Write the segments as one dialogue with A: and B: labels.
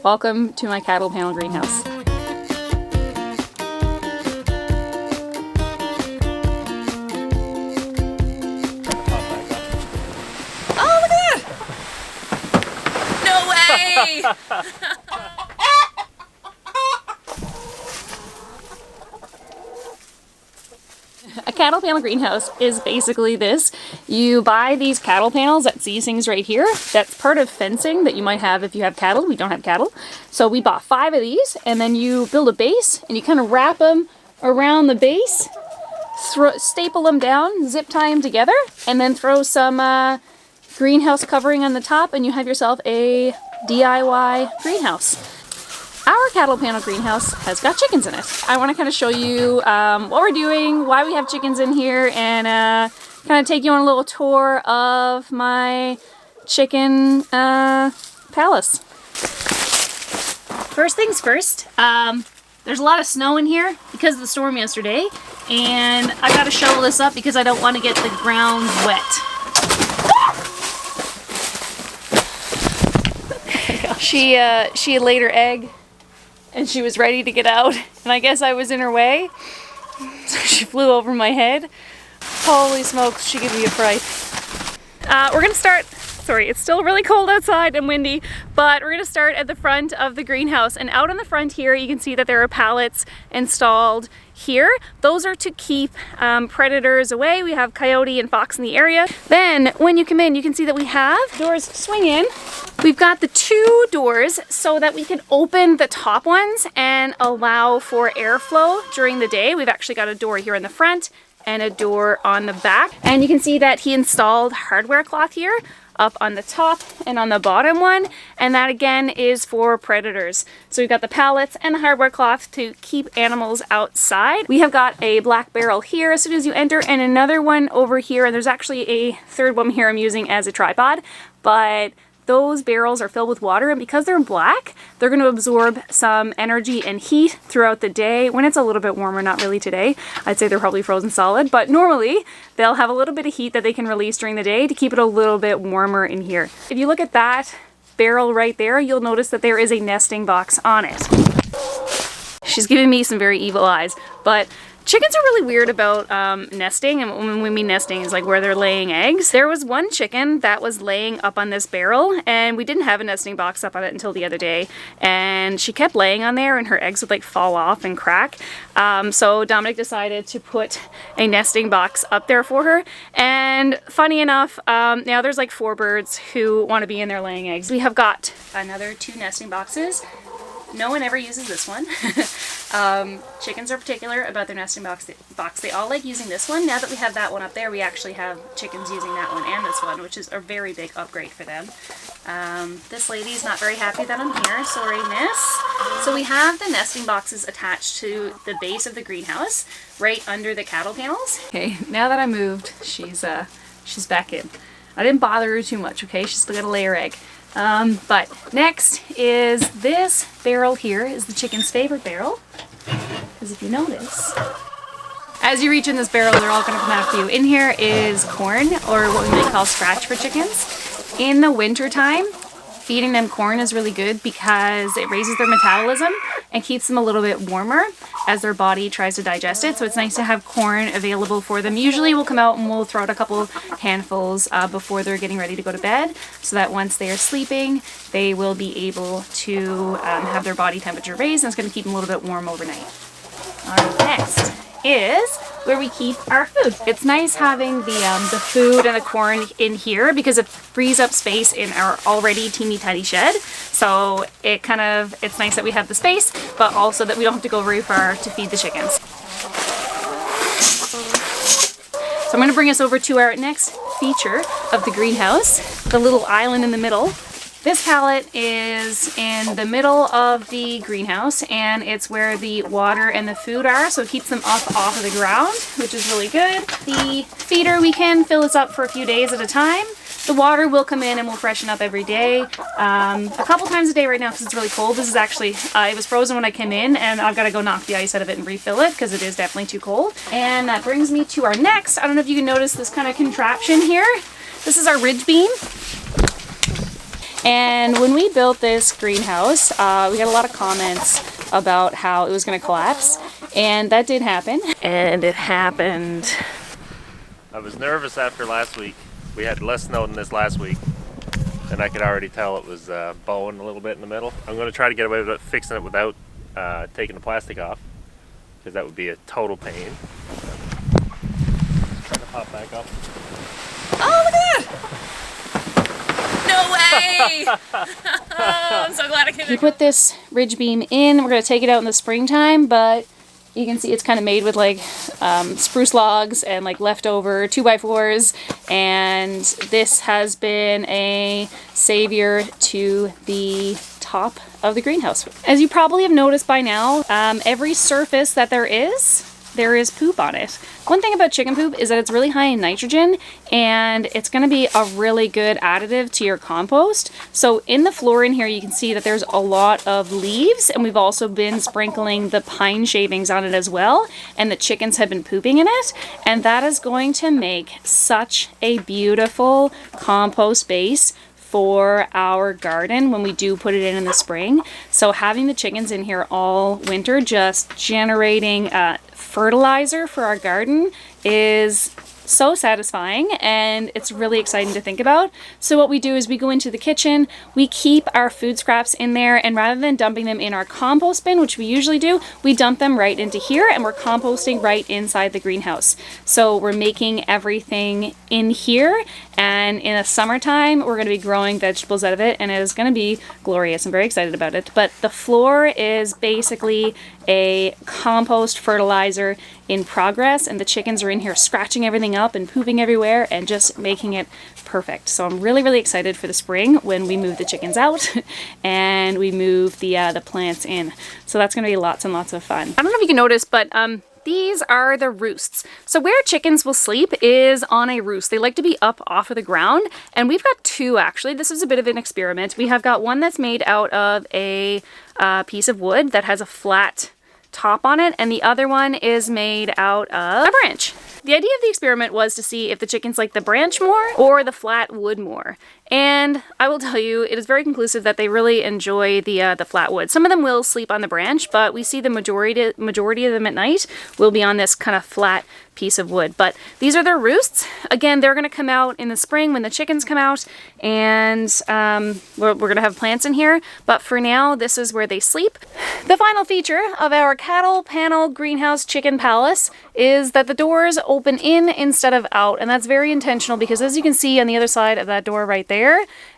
A: Welcome to my cattle panel greenhouse. Oh, look at that! No way! A cattle panel greenhouse is basically this. You buy these cattle panels at these things right here. That's part of fencing that you might have if you have cattle. We don't have cattle. So we bought 5 of these, and then you build a base and you kind of wrap them around the base, staple them down, zip tie them together, and then throw some greenhouse covering on the top, and you have yourself a DIY greenhouse. Our cattle panel greenhouse has got chickens in it. I want to kind of show you what we're doing, why we have chickens in here, and kind of take you on a little tour of my chicken palace. First things first, there's a lot of snow in here because of the storm yesterday, and I got to shovel this up because I don't want to get the ground wet. She laid her egg and she was ready to get out, and I guess I was in her way, so she flew over my head. Holy smokes, she gave me a fright. We're gonna start, sorry, it's still really cold outside and windy, but we're gonna start at the front of the greenhouse, and out in the front here you can see that there are pallets installed here. Those are to keep predators away. We have coyote and fox in the area. Then when you come in, you can see that we have doors swing in. We've got the 2 doors so that we can open the top ones and allow for airflow during the day. We've actually got a door here in the front and a door on the back. And you can see that he installed hardware cloth here up on the top and on the bottom one, and that again is for predators. So we've got the pallets and the hardware cloth to keep animals outside. We have got a black barrel here as soon as you enter, and another one over here, and there's actually a third one here I'm using as a tripod, but those barrels are filled with water, and because they're black, they're going to absorb some energy and heat throughout the day when it's a little bit warmer. Not really today. I'd say they're probably frozen solid, but normally they'll have a little bit of heat that they can release during the day to keep it a little bit warmer in here. If you look at that barrel right there, you'll notice that there is a nesting box on it. She's giving me some very evil eyes, but chickens are really weird about nesting, and when we mean nesting is like where they're laying eggs. There was one chicken that was laying up on this barrel, and we didn't have a nesting box up on it until the other day, and she kept laying on there and her eggs would like fall off and crack. So Dominic decided to put a nesting box up there for her, and funny enough, now there's like 4 birds who want to be in there laying eggs. We have got another 2 nesting boxes. No one ever uses this one. Chickens are particular about their nesting box. They all like using this one. Now that we have that one up there, we actually have chickens using that one and this one, which is a very big upgrade for them. This lady's not very happy that I'm here. Sorry, miss. So we have the nesting boxes attached to the base of the greenhouse, right under the cattle panels. Okay, now that I moved, she's back in. I didn't bother her too much, okay? She's still got to lay her egg. But next is this barrel here is the chicken's favorite barrel, because if you notice, as you reach in this barrel, they're all going to come after you. In here is corn, or what we might call scratch for chickens. In the winter time, feeding them corn is really good because it raises their metabolism and keeps them a little bit warmer as their body tries to digest it. So it's nice to have corn available for them. Usually we'll come out and we'll throw out a couple handfuls before they're getting ready to go to bed, so that once they are sleeping, they will be able to have their body temperature raised, and it's going to keep them a little bit warm overnight. Next is where we keep our food. It's nice having the food and the corn in here because it frees up space in our already teeny tiny shed. So it's nice that we have the space, but also that we don't have to go very far to feed the chickens. So I'm going to bring us over to our next feature of the greenhouse, the little island in the middle. This pallet is in the middle of the greenhouse, and it's where the water and the food are, so it keeps them up off of the ground, which is really good. The feeder, we can fill this up for a few days at a time. The water will come in and we'll freshen up every day, a couple times a day right now because it's really cold. This is actually, it was frozen when I came in, and I've got to go knock the ice out of it and refill it because it is definitely too cold. And that brings me to our next, I don't know if you can notice this kind of contraption here. This is our ridge beam. And when we built this greenhouse, we got a lot of comments about how it was going to collapse. And that did happen. And it happened.
B: I was nervous after last week. We had less snow than this last week. And I could already tell it was bowing a little bit in the middle. I'm going to try to get away with fixing it without taking the plastic off, because that would be a total pain. Trying to pop back up.
A: Oh, look at that! No way! Oh, I'm so glad I could. We put this ridge beam in. We're going to take it out in the springtime, but you can see it's kind of made with like spruce logs and like leftover 2x4s, and this has been a savior to the top of the greenhouse. As you probably have noticed by now, every surface that there is poop on it. One thing about chicken poop is that it's really high in nitrogen, and it's going to be a really good additive to your compost. So in the floor in here, you can see that there's a lot of leaves, and we've also been sprinkling the pine shavings on it as well, and the chickens have been pooping in it, and that is going to make such a beautiful compost base for our garden when we do put it in the spring. So having the chickens in here all winter just generating fertilizer for our garden is so satisfying, and it's really exciting to think about. So what we do is we go into the kitchen, we keep our food scraps in there, and rather than dumping them in our compost bin, which we usually do, we dump them right into here, and we're composting right inside the greenhouse. So we're making everything in here, and in the summertime we're going to be growing vegetables out of it, and it is going to be glorious. I'm very excited about it. But the floor is basically a compost fertilizer in progress, and the chickens are in here scratching everything up and pooping everywhere and just making it perfect. So I'm really excited for the spring when we move the chickens out and we move the plants in. So that's going to be lots and lots of fun. I don't know if you can notice, but these are the roosts. So where chickens will sleep is on a roost. They like to be up off of the ground, and we've got two actually. This is a bit of an experiment. We have got one that's made out of a piece of wood that has a flat top on it, and the other one is made out of a branch. The idea of the experiment was to see if the chickens like the branch more or the flat wood more. And I will tell you, it is very conclusive that they really enjoy the flat wood. Some of them will sleep on the branch, but we see the majority of them at night will be on this kind of flat piece of wood. But these are their roosts. Again, they're going to come out in the spring when the chickens come out, and we're going to have plants in here. But for now, this is where they sleep. The final feature of our cattle panel greenhouse chicken palace is that the doors open in instead of out, and that's very intentional because, as you can see on the other side of that door right there,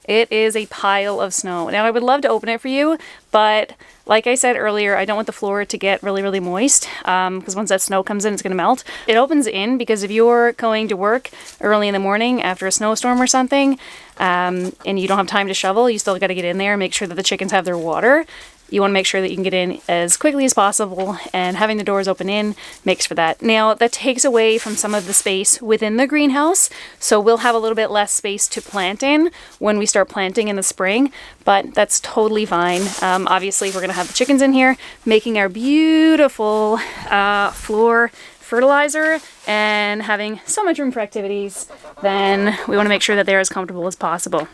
A: it is a pile of snow. Now I would love to open it for you, but like I said earlier, I don't want the floor to get really moist, because once that snow comes in, it's going to melt. It opens in because if you're going to work early in the morning after a snowstorm or something, and you don't have time to shovel, you still got to get in there and make sure that the chickens have their water. You want to make sure that you can get in as quickly as possible, and having the doors open in makes for that. Now, that takes away from some of the space within the greenhouse, so we'll have a little bit less space to plant in when we start planting in the spring, but that's totally fine. Obviously, we're going to have the chickens in here making our beautiful floor fertilizer and having so much room for activities. Then we want to make sure that they're as comfortable as possible.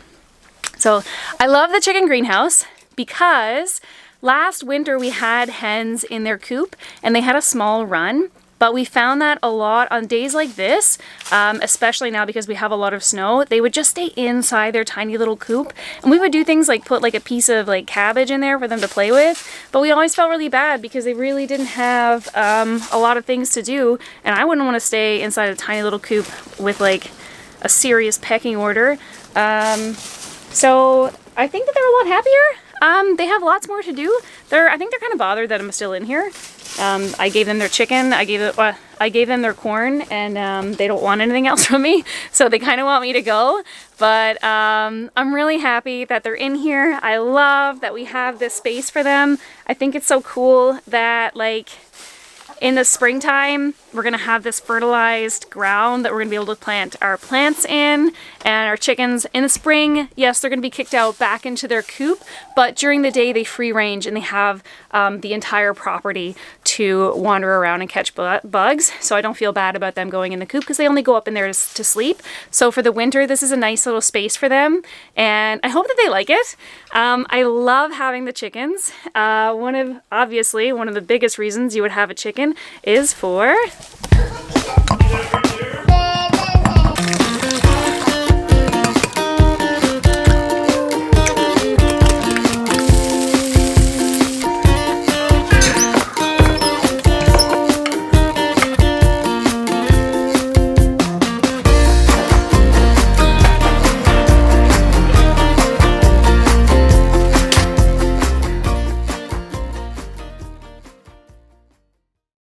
A: So I love the chicken greenhouse because last winter we had hens in their coop and they had a small run, but we found that a lot on days like this, especially now because we have a lot of snow, they would just stay inside their tiny little coop, and we would do things like put like a piece of like cabbage in there for them to play with, but we always felt really bad because they really didn't have a lot of things to do, and I wouldn't want to stay inside a tiny little coop with like a serious pecking order. So I think that they're a lot happier. They have lots more to do. I think they're kind of bothered that I'm still in here. I gave them their chicken, I gave them their corn, and they don't want anything else from me, so they kind of want me to go. But I'm really happy that they're in here. I love that we have this space for them. I think it's so cool that like In the springtime, we're gonna have this fertilized ground that we're gonna be able to plant our plants in, and our chickens in the spring, yes, they're gonna be kicked out back into their coop, but during the day they free range and they have the entire property to wander around and catch bugs. So I don't feel bad about them going in the coop because they only go up in there to sleep. So for the winter, this is a nice little space for them, and I hope that they like it. I love having the chickens. Obviously, one of the biggest reasons you would have a chicken is for